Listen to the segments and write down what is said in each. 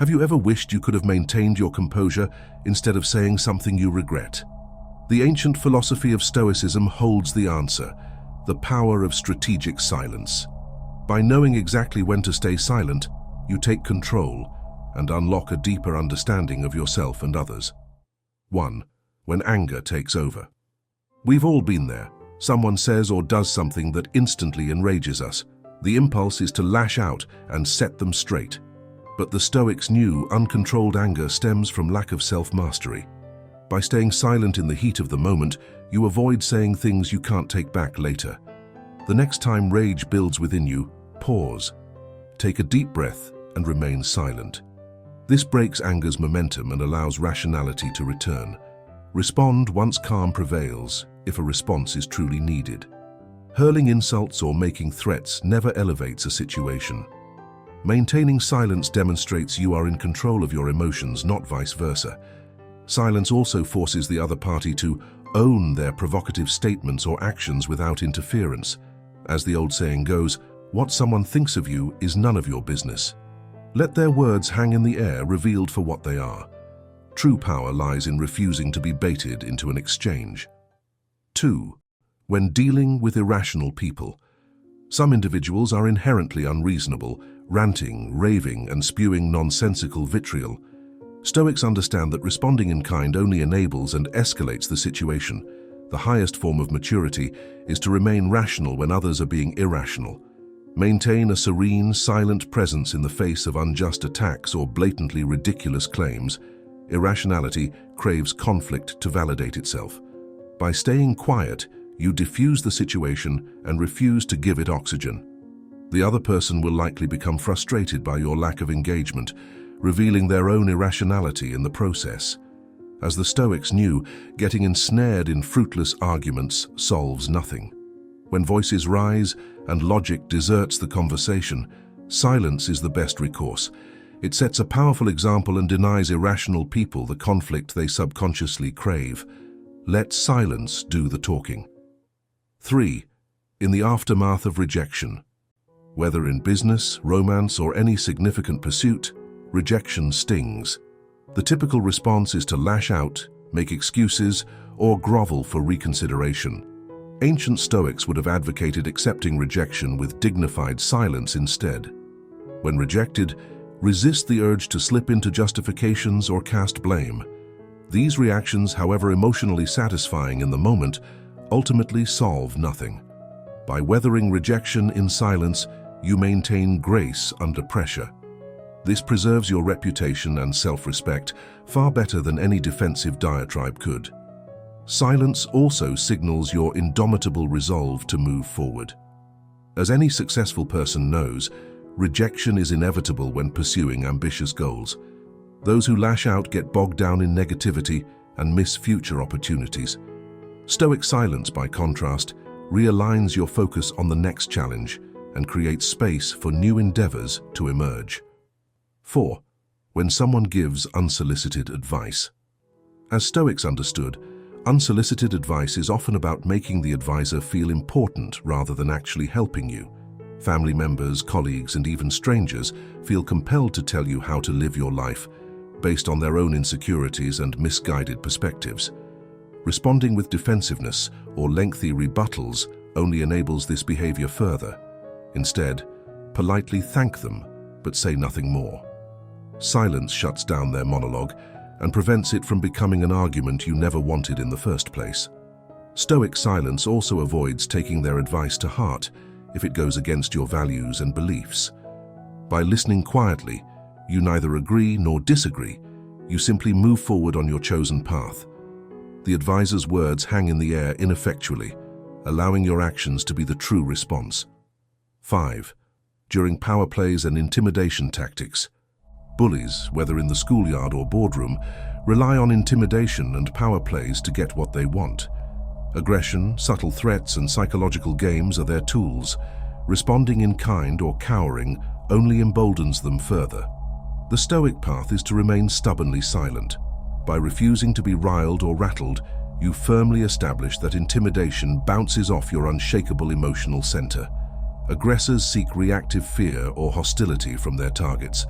Have you ever wished you could have maintained your composure instead of saying something you regret? The ancient philosophy of Stoicism holds the answer: the power of strategic silence. By knowing exactly when to stay silent, you take control and unlock a deeper understanding of yourself and others. 1. When anger takes over. We've all been there. Someone says or does something that instantly enrages us. The impulse is to lash out and set them straight. But the Stoics knew uncontrolled anger stems from lack of self-mastery. By staying silent in the heat of the moment, you avoid saying things you can't take back later. The next time rage builds within you, pause. Take a deep breath and remain silent. This breaks anger's momentum and allows rationality to return. Respond once calm prevails, if a response is truly needed. Hurling insults or making threats never elevates a situation. Maintaining silence demonstrates you are in control of your emotions, not vice versa. Silence also forces the other party to own their provocative statements or actions without interference. As the old saying goes, what someone thinks of you is none of your business. Let their words hang in the air, revealed for what they are. True power lies in refusing to be baited into an exchange. 2. When dealing with irrational people. Some individuals are inherently unreasonable, ranting, raving, and spewing nonsensical vitriol. Stoics understand that responding in kind only enables and escalates the situation. The highest form of maturity is to remain rational when others are being irrational. Maintain a serene, silent presence in the face of unjust attacks or blatantly ridiculous claims. Irrationality craves conflict to validate itself. By staying quiet, you diffuse the situation and refuse to give it oxygen. The other person will likely become frustrated by your lack of engagement, revealing their own irrationality in the process. As the Stoics knew, getting ensnared in fruitless arguments solves nothing. When voices rise and logic deserts the conversation, silence is the best recourse. It sets a powerful example and denies irrational people the conflict they subconsciously crave. Let silence do the talking. 3. In the aftermath of rejection. Whether in business, romance, or any significant pursuit, rejection stings. The typical response is to lash out, make excuses, or grovel for reconsideration. Ancient Stoics would have advocated accepting rejection with dignified silence instead. When rejected, resist the urge to slip into justifications or cast blame. These reactions, however emotionally satisfying in the moment, ultimately solve nothing. By weathering rejection in silence, you maintain grace under pressure. This preserves your reputation and self-respect far better than any defensive diatribe could. Silence also signals your indomitable resolve to move forward. As any successful person knows, rejection is inevitable when pursuing ambitious goals. Those who lash out get bogged down in negativity and miss future opportunities. Stoic silence, by contrast, realigns your focus on the next challenge and creates space for new endeavors to emerge. 4. When someone gives unsolicited advice. As Stoics understood, unsolicited advice is often about making the advisor feel important rather than actually helping you. Family members, colleagues, and even strangers feel compelled to tell you how to live your life based on their own insecurities and misguided perspectives. Responding with defensiveness or lengthy rebuttals only enables this behavior further. Instead, politely thank them, but say nothing more. Silence shuts down their monologue and prevents it from becoming an argument you never wanted in the first place. Stoic silence also avoids taking their advice to heart if it goes against your values and beliefs. By listening quietly, you neither agree nor disagree. You simply move forward on your chosen path. The advisor's words hang in the air ineffectually, allowing your actions to be the true response. 5. During power plays and intimidation tactics. Bullies, whether in the schoolyard or boardroom, rely on intimidation and power plays to get what they want. Aggression, subtle threats, and psychological games are their tools. Responding in kind or cowering only emboldens them further. The Stoic path is to remain stubbornly silent. By refusing to be riled or rattled, you firmly establish that intimidation bounces off your unshakable emotional center. Aggressors seek reactive fear or hostility from their targets.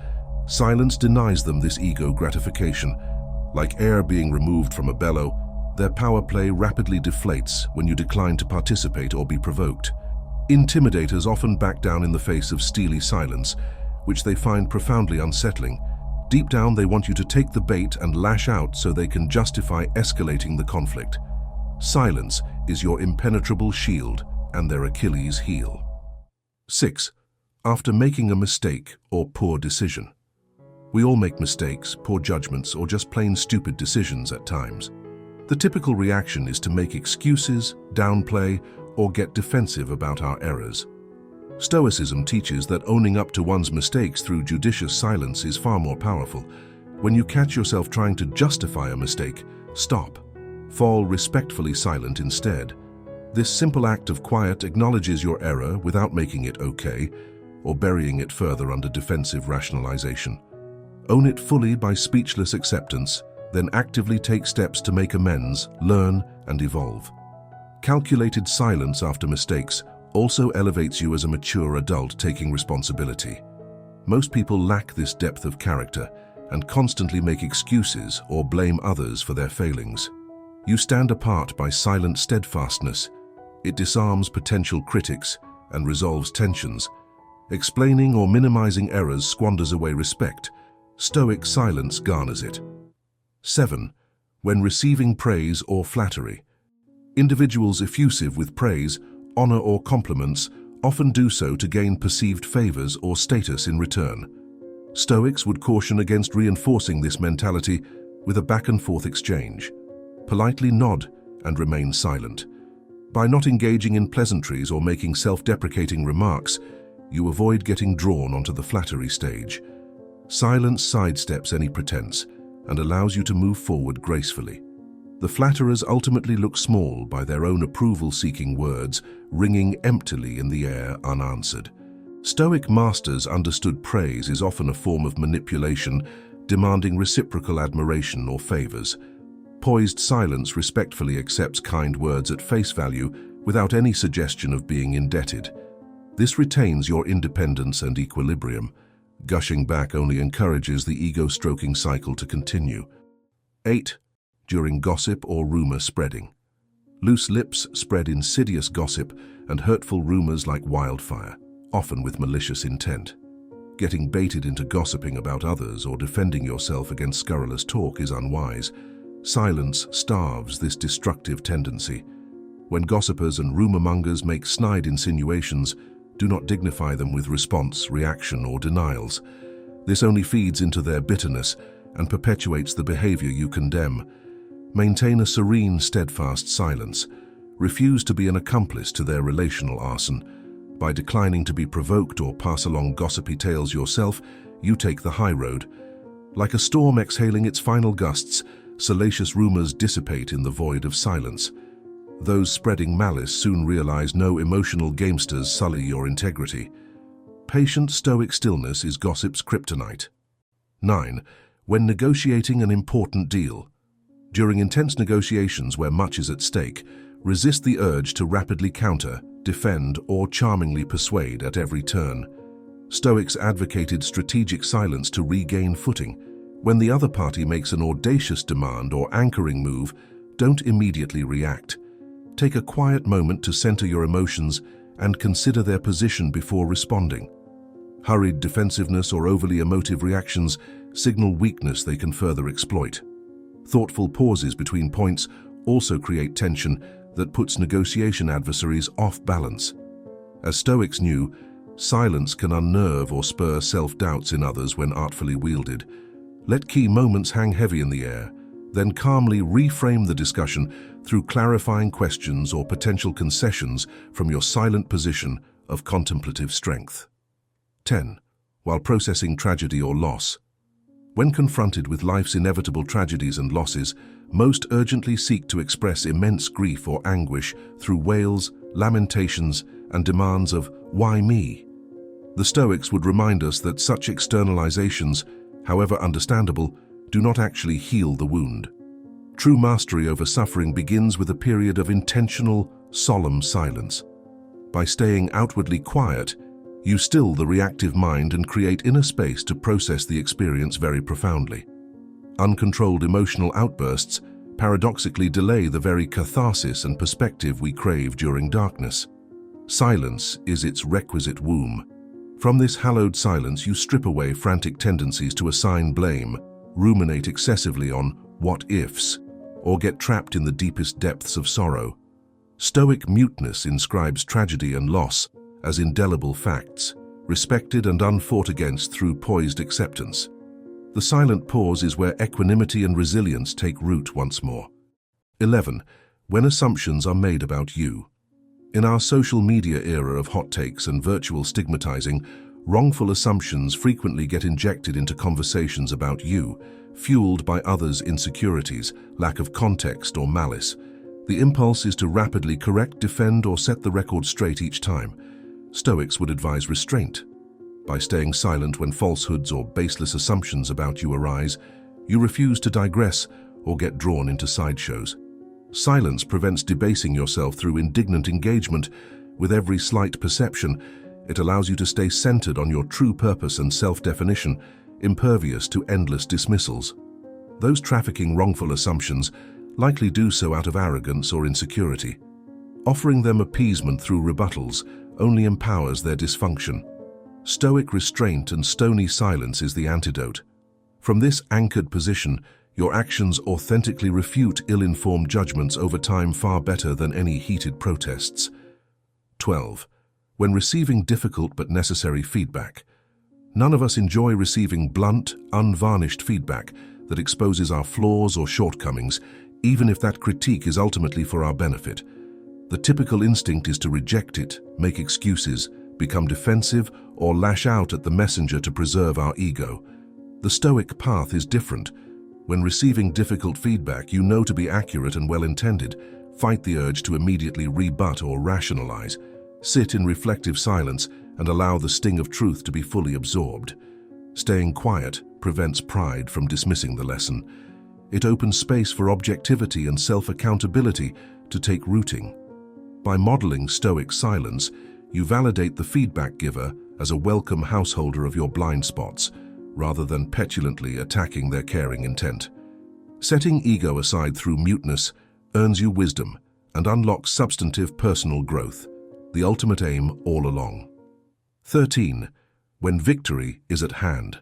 Silence denies them this ego gratification. Like air being removed from a bellow, their power play rapidly deflates when you decline to participate or be provoked. Intimidators often back down in the face of steely silence, which they find profoundly unsettling. Deep down, they want you to take the bait and lash out so they can justify escalating the conflict. Silence is your impenetrable shield and their Achilles heel. 6. After making a mistake or poor decision. We all make mistakes, poor judgments, or just plain stupid decisions at times. The typical reaction is to make excuses, downplay, or get defensive about our errors. Stoicism teaches that owning up to one's mistakes through judicious silence is far more powerful. When you catch yourself trying to justify a mistake, stop. Fall respectfully silent instead. This simple act of quiet acknowledges your error without making it okay or burying it further under defensive rationalization. Own it fully by speechless acceptance, then actively take steps to make amends, learn, and evolve. Calculated silence after mistakes also elevates you as a mature adult taking responsibility. Most people lack this depth of character and constantly make excuses or blame others for their failings. You stand apart by silent steadfastness. It disarms potential critics and resolves tensions. Explaining or minimizing errors squanders away respect. Stoic silence garners it. 7. When receiving praise or flattery. Individuals effusive with praise, honor, or compliments often do so to gain perceived favors or status in return. Stoics would caution against reinforcing this mentality with a back-and-forth exchange. Politely nod and remain silent. By not engaging in pleasantries or making self-deprecating remarks, you avoid getting drawn onto the flattery stage. Silence sidesteps any pretense and allows you to move forward gracefully. The flatterers ultimately look small by their own approval-seeking words, ringing emptily in the air unanswered. Stoic masters understood praise is often a form of manipulation, demanding reciprocal admiration or favors. Poised silence respectfully accepts kind words at face value without any suggestion of being indebted. This retains your independence and equilibrium. Gushing back only encourages the ego-stroking cycle to continue. 8. During gossip or rumor spreading. Loose lips spread insidious gossip and hurtful rumors like wildfire, often with malicious intent. Getting baited into gossiping about others or defending yourself against scurrilous talk is unwise. Silence starves this destructive tendency. When gossipers and rumor-mongers make snide insinuations, do not dignify them with response, reaction, or denials. This only feeds into their bitterness and perpetuates the behavior you condemn. Maintain a serene, steadfast silence. Refuse to be an accomplice to their relational arson. By declining to be provoked or pass along gossipy tales yourself, you take the high road. Like a storm exhaling its final gusts, salacious rumors dissipate in the void of silence. Those spreading malice soon realize no emotional gamesters sully your integrity. Patient, stoic stillness is gossip's kryptonite. 9. When negotiating an important deal. During intense negotiations where much is at stake, resist the urge to rapidly counter, defend, or charmingly persuade at every turn. Stoics advocated strategic silence to regain footing. When the other party makes an audacious demand or anchoring move, don't immediately react. Take a quiet moment to center your emotions and consider their position before responding. Hurried defensiveness or overly emotive reactions signal weakness they can further exploit. Thoughtful pauses between points also create tension that puts negotiation adversaries off balance. As Stoics knew, silence can unnerve or spur self-doubts in others when artfully wielded. Let key moments hang heavy in the air, then calmly reframe the discussion through clarifying questions or potential concessions from your silent position of contemplative strength. 10. While processing tragedy or loss. When confronted with life's inevitable tragedies and losses, most urgently seek to express immense grief or anguish through wails, lamentations, and demands of "why me?" The Stoics would remind us that such externalizations, however understandable, do not actually heal the wound. True mastery over suffering begins with a period of intentional, solemn silence. By staying outwardly quiet, You still the reactive mind and create inner space to process the experience very profoundly. Uncontrolled emotional outbursts paradoxically delay the very catharsis and perspective we crave during darkness. Silence is its requisite womb. From this hallowed silence you strip away frantic tendencies to assign blame, ruminate excessively on what-ifs, or get trapped in the deepest depths of sorrow. Stoic muteness inscribes tragedy and loss as indelible facts, respected and unfought against through poised acceptance. The silent pause is where equanimity and resilience take root once more. 11. When assumptions are made about you. In our social media era of hot takes and virtual stigmatizing, wrongful assumptions frequently get injected into conversations about you, fueled by others' insecurities, lack of context, or malice. The impulse is to rapidly correct, defend, or set the record straight each time. Stoics would advise restraint. By staying silent when falsehoods or baseless assumptions about you arise, you refuse to digress or get drawn into sideshows. Silence prevents debasing yourself through indignant engagement. With every slight perception, it allows you to stay centered on your true purpose and self-definition, impervious to endless dismissals. Those trafficking wrongful assumptions likely do so out of arrogance or insecurity. Offering them appeasement through rebuttals only empowers their dysfunction. Stoic restraint and stony silence is the antidote. From this anchored position, your actions authentically refute ill-informed judgments over time far better than any heated protests. 12. When receiving difficult but necessary feedback. None of us enjoy receiving blunt, unvarnished feedback that exposes our flaws or shortcomings, even if that critique is ultimately for our benefit. The typical instinct is to reject it, make excuses, become defensive, or lash out at the messenger to preserve our ego. The Stoic path is different. When receiving difficult feedback you know to be accurate and well-intended, fight the urge to immediately rebut or rationalize. Sit in reflective silence and allow the sting of truth to be fully absorbed. Staying quiet prevents pride from dismissing the lesson. It opens space for objectivity and self-accountability to take rooting. By modeling Stoic silence, you validate the feedback giver as a welcome householder of your blind spots, rather than petulantly attacking their caring intent. Setting ego aside through muteness earns you wisdom and unlocks substantive personal growth, the ultimate aim all along. 13. When victory is at hand.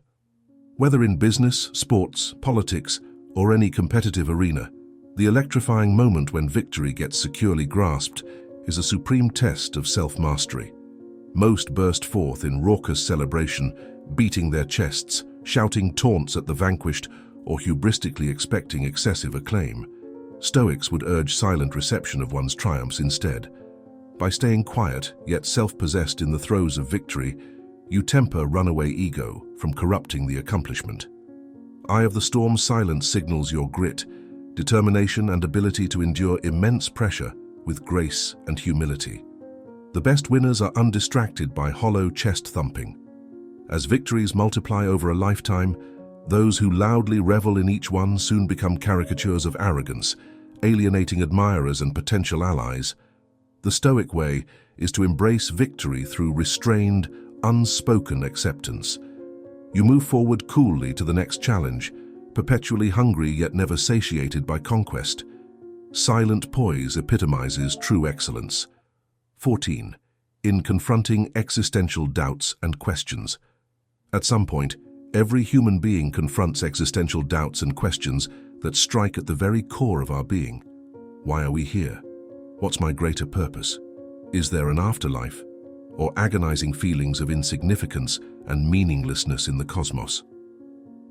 Whether in business, sports, politics, or any competitive arena, the electrifying moment when victory gets securely grasped is a supreme test of self-mastery. Most burst forth in raucous celebration, beating their chests, shouting taunts at the vanquished, or hubristically expecting excessive acclaim. Stoics would urge silent reception of one's triumphs instead. By staying quiet, yet self-possessed in the throes of victory, you temper runaway ego from corrupting the accomplishment. Eye of the storm silence signals your grit, determination, and ability to endure immense pressure with grace and humility. The best winners are undistracted by hollow chest thumping. As victories multiply over a lifetime, those who loudly revel in each one soon become caricatures of arrogance, alienating admirers and potential allies. The Stoic way is to embrace victory through restrained, unspoken acceptance. You move forward coolly to the next challenge, perpetually hungry yet never satiated by conquest. Silent poise epitomizes true excellence. 14. In confronting existential doubts and questions. At some point, every human being confronts existential doubts and questions that strike at the very core of our being. Why are we here? What's my greater purpose? Is there an afterlife? Or agonizing feelings of insignificance and meaninglessness in the cosmos?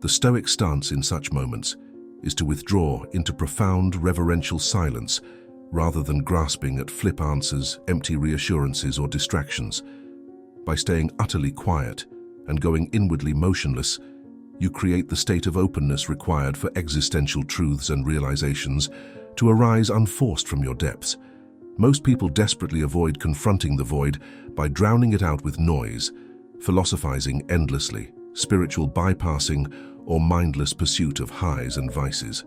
The Stoic stance in such moments is to withdraw into profound reverential silence rather than grasping at flip answers, empty reassurances, or distractions. By staying utterly quiet and going inwardly motionless, you create the state of openness required for existential truths and realizations to arise unforced from your depths. Most people desperately avoid confronting the void by drowning it out with noise, philosophizing endlessly, spiritual bypassing, or mindless pursuit of highs and vices.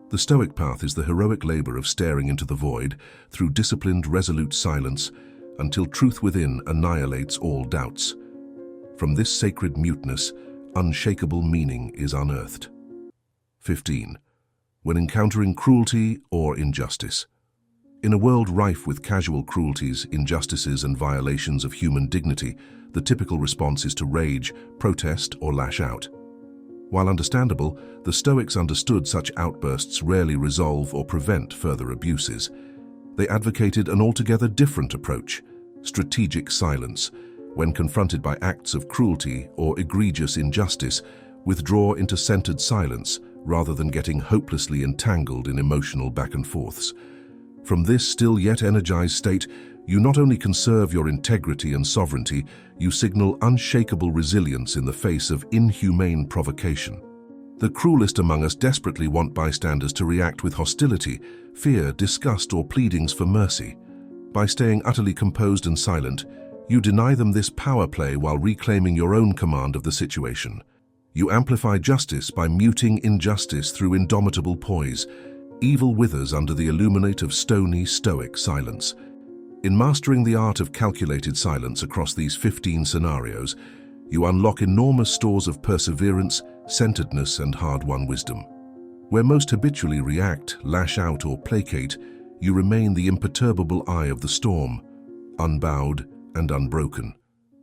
The Stoic path is the heroic labor of staring into the void through disciplined, resolute silence, until truth within annihilates all doubts. From this sacred muteness, unshakable meaning is unearthed. 15. When encountering cruelty or injustice. In a world rife with casual cruelties, injustices, and violations of human dignity, the typical response is to rage, protest, or lash out. While understandable, the Stoics understood such outbursts rarely resolve or prevent further abuses. They advocated an altogether different approach: strategic silence. When confronted by acts of cruelty or egregious injustice, withdraw into centered silence rather than getting hopelessly entangled in emotional back and forths. From this still yet energized state, you not only conserve your integrity and sovereignty, you signal unshakable resilience in the face of inhumane provocation. The cruelest among us desperately want bystanders to react with hostility, fear, disgust, or pleadings for mercy. By staying utterly composed and silent, you deny them this power play while reclaiming your own command of the situation. You amplify justice by muting injustice through indomitable poise. Evil withers under the illuminate of stony, stoic silence. In mastering the art of calculated silence across these 15 scenarios, you unlock enormous stores of perseverance, centeredness, and hard-won wisdom. Where most habitually react, lash out, or placate, you remain the imperturbable eye of the storm, unbowed and unbroken.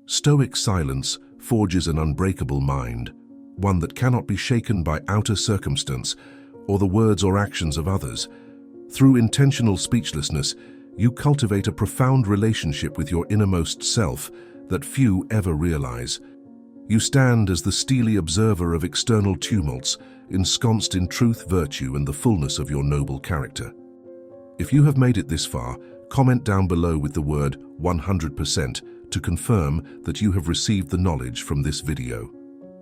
Stoic silence forges an unbreakable mind, one that cannot be shaken by outer circumstance or the words or actions of others. Through intentional speechlessness, you cultivate a profound relationship with your innermost self that few ever realize. You stand as the steely observer of external tumults, ensconced in truth, virtue, and the fullness of your noble character. If you have made it this far, comment down below with the word 100% to confirm that you have received the knowledge from this video.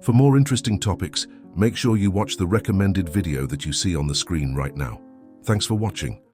For more interesting topics, make sure you watch the recommended video that you see on the screen right now. Thanks for watching.